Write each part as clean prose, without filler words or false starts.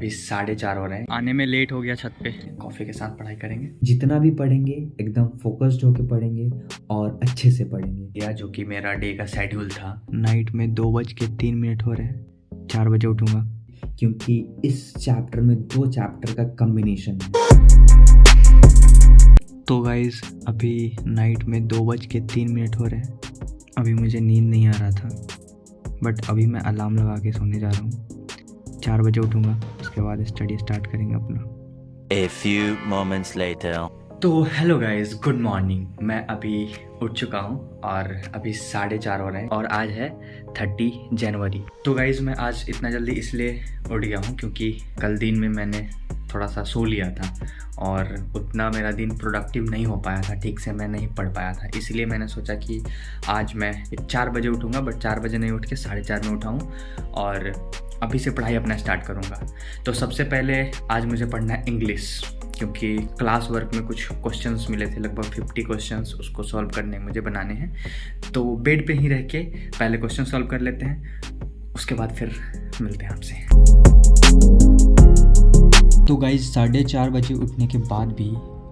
अभी 4:30 हो रहे हैं। आने में लेट हो गया छत पे। कॉफ़ी के साथ पढ़ाई करेंगे। जितना भी पढ़ेंगे एकदम फोकस्ड होके पढ़ेंगे और अच्छे से पढ़ेंगे। या जो कि मेरा डे का शेड्यूल था। नाइट में 2:03 हो रहे हैं। 4 बजे उठूंगा क्योंकि इस चैप्टर में 2 चैप्टर का कॉम्बिनेशन है। तो गाइज अभी नाइट में 2:03 हो रहे हैं। अभी मुझे नींद नहीं आ रहा था, बट अभी मैं अलार्म लगा के सोने जा रहा हूँ। 4 बजे उठूंगा, उसके बाद स्टडी स्टार्ट करेंगे अपना। A few moments later. तो हेलो गाइज, गुड मॉर्निंग। मैं अभी उठ चुका हूँ और अभी 4:30 हो रहे हैं और आज है 30 जनवरी। तो गाइज मैं आज इतना जल्दी इसलिए उठ गया हूँ क्योंकि कल दिन में मैंने थोड़ा सा सो लिया था और उतना मेरा दिन प्रोडक्टिव नहीं हो पाया था, ठीक से मैं नहीं पढ़ पाया था। इसलिए मैंने सोचा कि आज मैं 4 बजे उठूँगा, बट 4 बजे नहीं उठ के 4:30 में उठाऊँ और अभी से पढ़ाई अपना स्टार्ट करूँगा। तो सबसे पहले आज मुझे पढ़ना है इंग्लिश, क्योंकि क्लास वर्क में कुछ क्वेश्चंस मिले थे, लगभग 50 क्वेश्चंस, उसको सॉल्व करने मुझे बनाने हैं। तो बेड पे ही रह के पहले क्वेश्चन सॉल्व कर लेते हैं, उसके बाद फिर मिलते हैं आपसे। तो गाइज 4:30 बजे उठने के बाद भी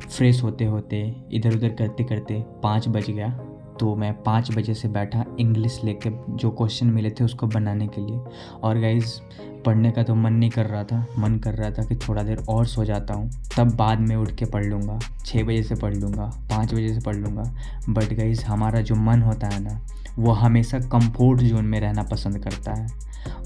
फ्रेश होते होते इधर उधर करते करते 5 बज गया। तो मैं 5 बजे से बैठा इंग्लिश लेके जो क्वेश्चन मिले थे उसको बनाने के लिए। और गाइज पढ़ने का तो मन नहीं कर रहा था, मन कर रहा था कि थोड़ा देर और सो जाता हूँ, तब बाद में उठ के पढ़ लूँगा। 6 बजे से पढ़ लूँगा, 5 बजे से पढ़ लूँगा। बट गाइज हमारा जो मन होता है ना, वो हमेशा कंफर्ट जोन में रहना पसंद करता है,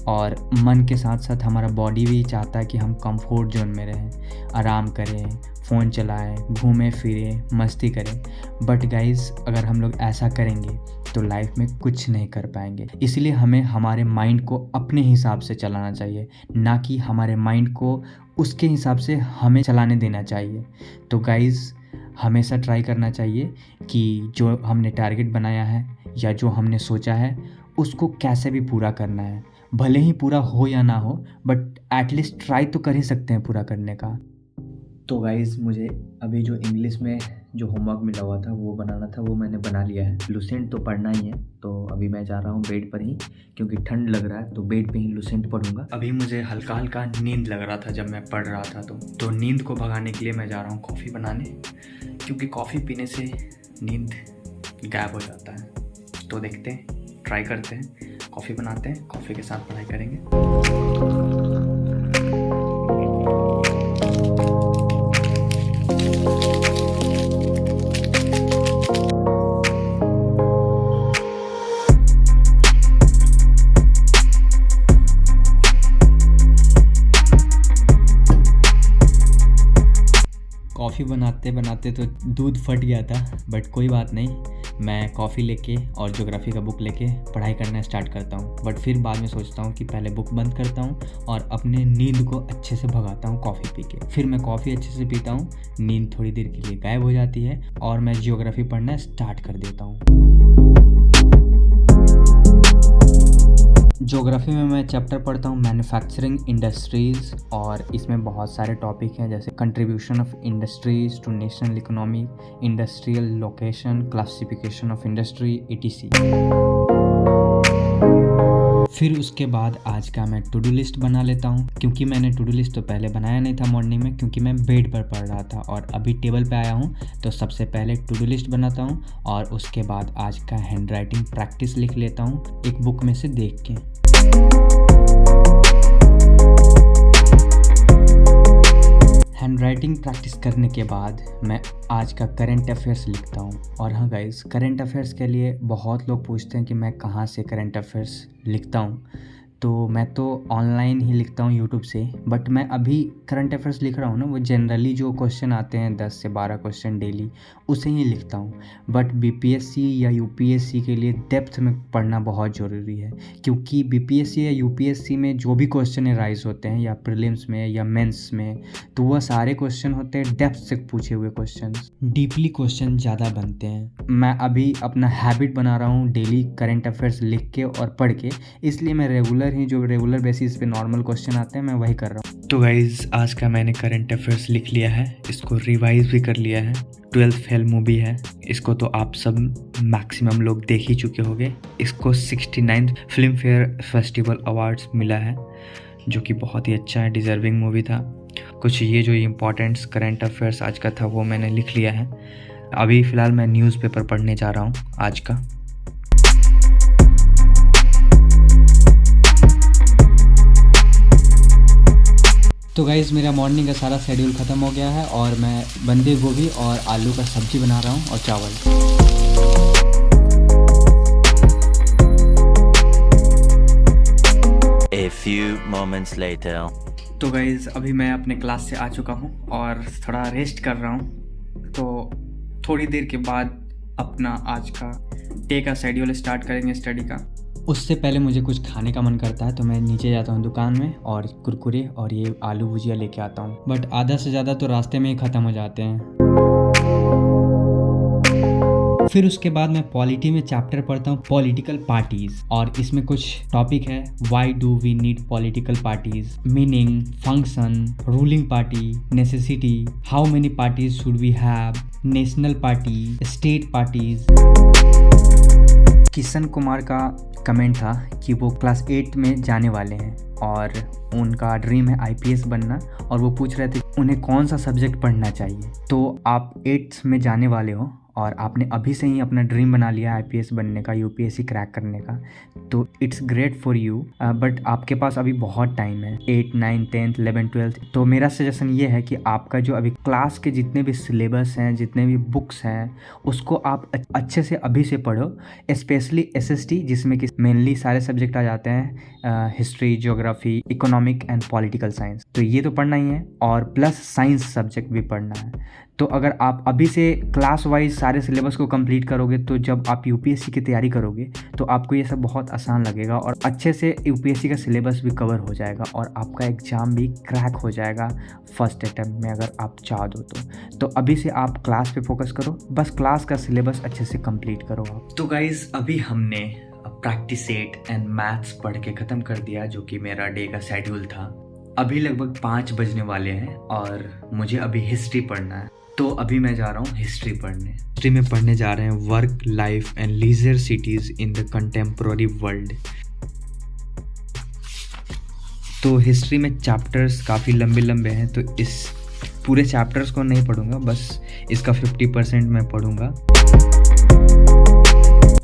और मन के साथ साथ हमारा बॉडी भी चाहता है कि हम कंफर्ट जोन में रहें, आराम करें, फ़ोन चलाएं, घूमें फिरें, मस्ती करें। बट गाइज़ अगर हम लोग ऐसा करेंगे तो लाइफ में कुछ नहीं कर पाएंगे। इसलिए हमें हमारे माइंड को अपने हिसाब से चलाना चाहिए, ना कि हमारे माइंड को उसके हिसाब से हमें चलाने देना चाहिए। तो गाइज़ हमेशा ट्राई करना चाहिए कि जो हमने टारगेट बनाया है या जो हमने सोचा है उसको कैसे भी पूरा करना है। भले ही पूरा हो या ना हो, बट एटलीस्ट ट्राई तो कर ही सकते हैं पूरा करने का। तो गाइज़ मुझे अभी जो इंग्लिश में जो होमवर्क मिला हुआ था वो बनाना था, वो मैंने बना लिया है। लुसेंट तो पढ़ना ही है, तो अभी मैं जा रहा हूँ बेड पर ही, क्योंकि ठंड लग रहा है तो बेड पे ही लुसेंट पढ़ूंगा। अभी मुझे हल्का हल्का नींद लग रहा था जब मैं पढ़ रहा था, तो नींद को भगाने के लिए मैं जा रहा हूँ कॉफ़ी बनाने, क्योंकि कॉफ़ी पीने से नींद गायब हो जाता है। तो देखते हैं, ट्राई करते हैं, कॉफ़ी बनाते हैं, कॉफ़ी के साथ पढ़ाई करेंगे। कॉफ़ी बनाते बनाते तो दूध फट गया था, बट कोई बात नहीं, मैं कॉफ़ी लेके और ज्योग्राफी का बुक लेके पढ़ाई करना स्टार्ट करता हूँ। बट फिर बाद में सोचता हूँ कि पहले बुक बंद करता हूँ और अपने नींद को अच्छे से भगाता हूँ कॉफ़ी पी के। फिर मैं कॉफ़ी अच्छे से पीता हूँ, नींद थोड़ी देर के लिए गायब हो जाती है और मैं ज्योग्राफी पढ़ना स्टार्ट कर देता हूँ। ज्योग्राफी में मैं चैप्टर पढ़ता हूँ मैन्युफैक्चरिंग इंडस्ट्रीज़, और इसमें बहुत सारे टॉपिक हैं, जैसे contribution of industries to national economy, industrial location, classification of industry, etc। फिर उसके बाद आज का मैं टू डू लिस्ट बना लेता हूँ, क्योंकि मैंने टू डू लिस्ट तो पहले बनाया नहीं था मॉर्निंग में, क्योंकि मैं बेड पर पढ़ रहा था और अभी टेबल पे आया हूँ। तो सबसे पहले टू डू लिस्ट बनाता हूँ और उसके बाद आज का हैंड राइटिंग प्रैक्टिस लिख लेता हूँ एक बुक में से देख के। हैंड राइटिंग प्रैक्टिस करने के बाद मैं आज का करंट अफेयर्स लिखता हूँ। और हाँ गाइस, करंट अफेयर्स के लिए बहुत लोग पूछते हैं कि मैं कहाँ से करंट अफेयर्स लिखता हूँ, तो मैं तो ऑनलाइन ही लिखता हूँ यूट्यूब से। बट मैं अभी करंट अफेयर्स लिख रहा हूँ ना, वो जनरली जो क्वेश्चन आते हैं 10 से 12 क्वेश्चन डेली, उसे ही लिखता हूँ। बट बीपीएससी या यूपीएससी के लिए डेप्थ में पढ़ना बहुत ज़रूरी है, क्योंकि बीपीएससी या यूपीएससी में जो भी क्वेश्चन राइज होते हैं, या प्रीलिम्स में या मेंस में, तो वह सारे क्वेश्चन होते हैं डेप्थ से पूछे हुए क्वेश्चन, डीपली क्वेश्चन ज़्यादा बनते हैं। मैं अभी अपना हैबिट बना रहा हूँ डेली करंट अफेयर्स लिख के और पढ़ के, इसलिए मैं रेगुलर बेसिस पे नॉर्मल क्वेश्चन आते हैं मैं वही कर रहा हूँ। तो गाइज आज का मैंने करंट अफेयर्स लिख लिया है, इसको रिवाइज भी कर लिया है। 12th फेल मूवी है, इसको तो आप सब मैक्सिमम लोग देख ही चुके होंगे। इसको 69th film fair festival awards मिला है। जो कि बहुत ही अच्छा है, डिज़र्विंग मूवी था। कुछ ये जो इम्पोर्टेंट्स करंट अफेयर्स आज का था वो मैंने लिख लिया है। अभी फ़िलहाल मैं न्यूज़पेपर पढ़ने जा रहा हूँ आज का। तो गाइज़ मेरा मॉर्निंग का सारा शेड्यूल ख़त्म हो गया है और मैं बंदे गोभी और आलू का सब्ज़ी बना रहा हूँ और चावल। A few moments later. तो गाइज़ अभी मैं अपने क्लास से आ चुका हूँ और थोड़ा रेस्ट कर रहा हूँ। तो थोड़ी देर के बाद अपना आज का डे का शेड्यूल स्टार्ट करेंगे स्टडी का। उससे पहले मुझे कुछ खाने का मन करता है तो मैं नीचे जाता हूँ दुकान में और कुरकुरे और ये आलू भुजिया लेके आता हूँ, बट आधा से ज़्यादा तो रास्ते में ही ख़त्म हो जाते हैं। फिर उसके बाद मैं पॉलिटी में चैप्टर पढ़ता हूँ पॉलिटिकल पार्टीज, और इसमें कुछ टॉपिक है why do we need political parties, meaning, function, ruling party, necessity, how many parties should we have, national party, state parties. Kishan Kumar का कमेंट था कि वो क्लास 8 में जाने वाले हैं और उनका ड्रीम है IPS बनना, और वो पूछ रहे थे उन्हें कौन सा सब्जेक्ट पढ़ना चाहिए। तो आप 8th में जाने वाले हो और आपने अभी से ही अपना ड्रीम बना लिया IPS बनने का, UPSC क्रैक करने का, तो it's great for you, but आपके पास अभी बहुत टाइम है, 8, 9, 10th, 11th, 12th। तो मेरा सजेशन ये है कि आपका जो अभी क्लास के जितने भी सिलेबस हैं, जितने भी बुक्स हैं, उसको आप अच्छे से अभी से पढ़ो, स्पेशली SST जिसमें कि मेनली सारे सब्जेक्ट आ जाते हैं, history, geography, economic and political science. तो ये तो पढ़ना ही है और प्लस साइंस सब्जेक्ट भी पढ़ना है। तो अगर आप अभी से क्लास वाइज सारे सिलेबस को कंप्लीट करोगे तो जब आप UPSC की तैयारी करोगे तो आपको ये सब बहुत आसान लगेगा और अच्छे से UPSC का सिलेबस भी कवर हो जाएगा और आपका एग्ज़ाम भी क्रैक हो जाएगा फर्स्ट अटैम्प्ट में, अगर आप चाह दो तो अभी से आप क्लास पे फोकस करो, बस क्लास का सिलेबस अच्छे से कंप्लीट करो आप। तो गाइज़ अभी हमने प्रैक्टिस सेट एंड मैथ्स पढ़ के ख़त्म कर दिया, जो कि मेरा डे का शेड्यूल था। अभी लगभग 5 बजने वाले हैं और मुझे अभी हिस्ट्री पढ़ना है, तो अभी मैं जा रहा हूँ हिस्ट्री पढ़ने। हिस्ट्री में पढ़ने जा रहे हैं work, life and leisure cities in the contemporary world. तो हिस्ट्री में चैप्टर्स काफ़ी लंबे लंबे हैं, तो इस पूरे चैप्टर्स को नहीं पढ़ूंगा, बस इसका 50% मैं पढ़ूंगा।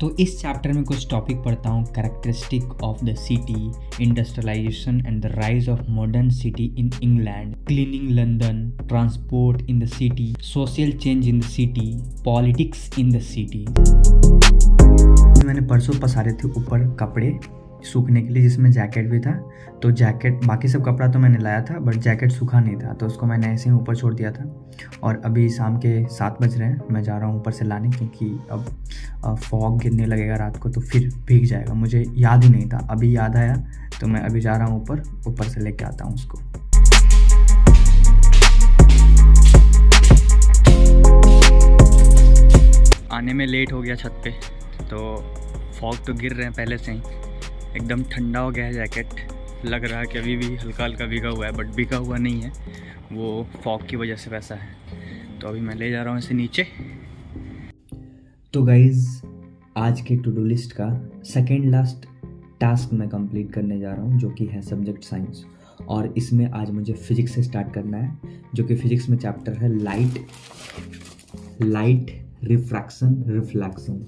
तो इस चैप्टर में कुछ टॉपिक पढ़ता हूँ, characteristic of the city, industrialisation and the rise of modern city in England, cleaning London, transport in the city, social change in the city, politics in the city. मैंने परसों पसारे थे ऊपर कपड़े सूखने के लिए, जिसमें जैकेट भी था। तो जैकेट, बाकी सब कपड़ा तो मैंने लाया था बट जैकेट सूखा नहीं था, तो उसको मैंने ऐसे ही ऊपर छोड़ दिया था। और अभी शाम के 7 बज रहे हैं, मैं जा रहा हूँ ऊपर से लाने, क्योंकि अब फॉग गिरने लगेगा रात को तो फिर भीग जाएगा। मुझे याद ही नहीं था, अभी याद आया तो मैं अभी जा रहा हूँ ऊपर से लेके आता हूँ उसको। आने में लेट हो गया छत पे, तो फॉग तो गिर रहे हैं पहले से ही, एकदम ठंडा हो गया है जैकेट, लग रहा है कि अभी भी हल्का हल्का भीगा हुआ है, बट भीगा हुआ नहीं है, वो फॉग की वजह से वैसा है। तो अभी मैं ले जा रहा हूँ इसे नीचे। तो गाइज़ आज के टू डू लिस्ट का सेकेंड लास्ट टास्क मैं कंप्लीट करने जा रहा हूँ, जो कि है सब्जेक्ट साइंस, और इसमें आज मुझे फिजिक्स से स्टार्ट करना है, जो कि फिजिक्स में चैप्टर है लाइट, रिफ्रैक्शन, रिफ्लेक्शन।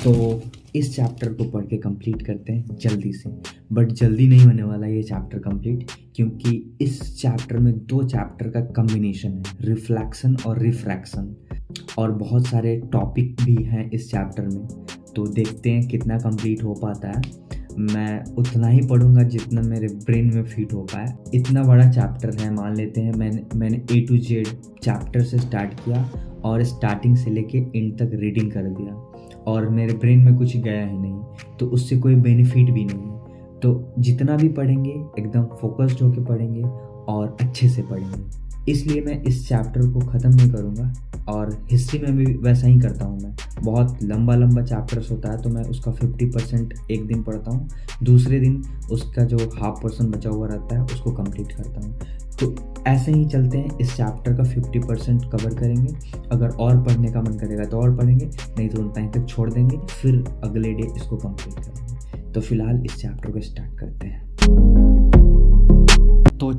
तो इस चैप्टर को पढ़ के कंप्लीट करते हैं जल्दी से, बट जल्दी नहीं होने वाला ये चैप्टर कंप्लीट, क्योंकि इस चैप्टर में 2 चैप्टर का कम्बिनेशन है, रिफ्लेक्शन और रिफ्रैक्शन, और बहुत सारे टॉपिक भी हैं इस चैप्टर में। तो देखते हैं कितना कंप्लीट हो पाता है। मैं उतना ही पढ़ूंगा जितना मेरे ब्रेन में फिट हो पाए। इतना बड़ा चैप्टर है, मान लेते हैं मैंने A to Z चैप्टर से स्टार्ट किया और स्टार्टिंग से लेके एंड तक रीडिंग कर दिया, और मेरे ब्रेन में कुछ गया ही नहीं, तो उससे कोई बेनिफिट भी नहीं है। तो जितना भी पढ़ेंगे एकदम फोकस्ड होकर पढ़ेंगे और अच्छे से पढ़ेंगे, इसलिए मैं इस चैप्टर को ख़त्म नहीं करूँगा। और हिस्ट्री में भी वैसा ही करता हूँ मैं, बहुत लंबा चैप्टर्स होता है तो मैं उसका 50% एक दिन पढ़ता हूँ, दूसरे दिन उसका जो ½ बचा हुआ रहता है उसको कंप्लीट करता हूँ। तो ऐसे ही चलते हैं, इस चैप्टर का 50% कवर करेंगे, अगर और पढ़ने का मन करेगा तो और पढ़ेंगे, नहीं तो उतना ही तक छोड़ देंगे, फिर अगले डे इसको कंप्लीट करेंगे। तो फिलहाल इस चैप्टर को स्टार्ट करते हैं।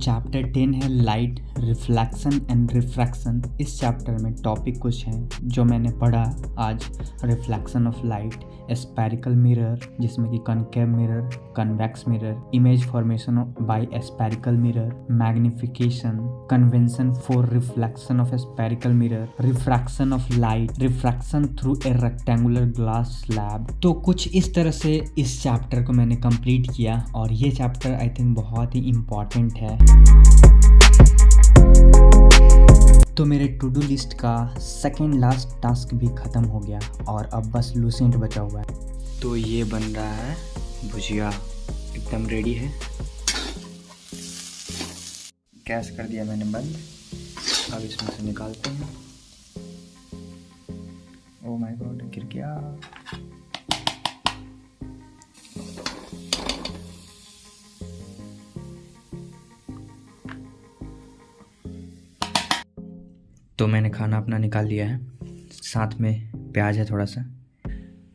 चैप्टर 10 है लाइट, रिफ्लेक्शन एंड रिफ्रैक्शन। इस चैप्टर में टॉपिक कुछ हैं जो मैंने पढ़ा आज। Reflection of light, spherical mirror जिसमें कि concave mirror, convex mirror, image formation by spherical mirror, magnification, convention for reflection of spherical mirror, refraction of light, refraction through a rectangular glass slab. तो कुछ इस तरह से इस चैप्टर को मैंने कंप्लीट किया और ये चैप्टर आई थिंक बहुत ही इम्पॉर्टेंट है। तो मेरे टू डू लिस्ट का सेकेंड लास्ट टास्क भी ख़त्म हो गया और अब बस लूसेंट बचा हुआ है। तो ये बन रहा है भुजिया, एकदम रेडी है। गैस कर दिया मैंने बंद, अब इसमें से निकालते हैं। ओह माय गॉड, गिर गया। तो मैंने खाना अपना निकाल लिया है, साथ में प्याज है थोड़ा सा।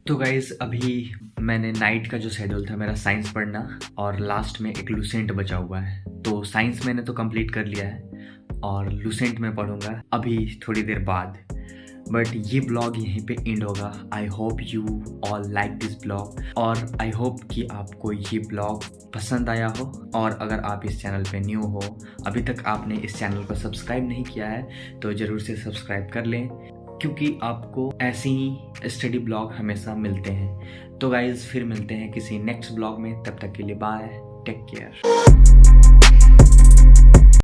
तो गाइज़ अभी मैंने नाइट का जो शेड्यूल था मेरा साइंस पढ़ना और लास्ट में एक लूसेंट बचा हुआ है। तो साइंस मैंने तो कंप्लीट कर लिया है और लूसेंट में पढ़ूंगा अभी थोड़ी देर बाद। बट ये ब्लॉग यहीं पे एंड होगा। I hope you all like this blog और आई होप कि आपको ये ब्लॉग पसंद आया हो। और अगर आप इस चैनल पे न्यू हो, अभी तक आपने इस चैनल को सब्सक्राइब नहीं किया है तो ज़रूर से सब्सक्राइब कर लें, क्योंकि आपको ऐसे ही स्टडी ब्लॉग हमेशा मिलते हैं। तो गाइज़ फिर मिलते हैं किसी नेक्स्ट ब्लॉग में, तब तक के लिए बाय, टेक केयर।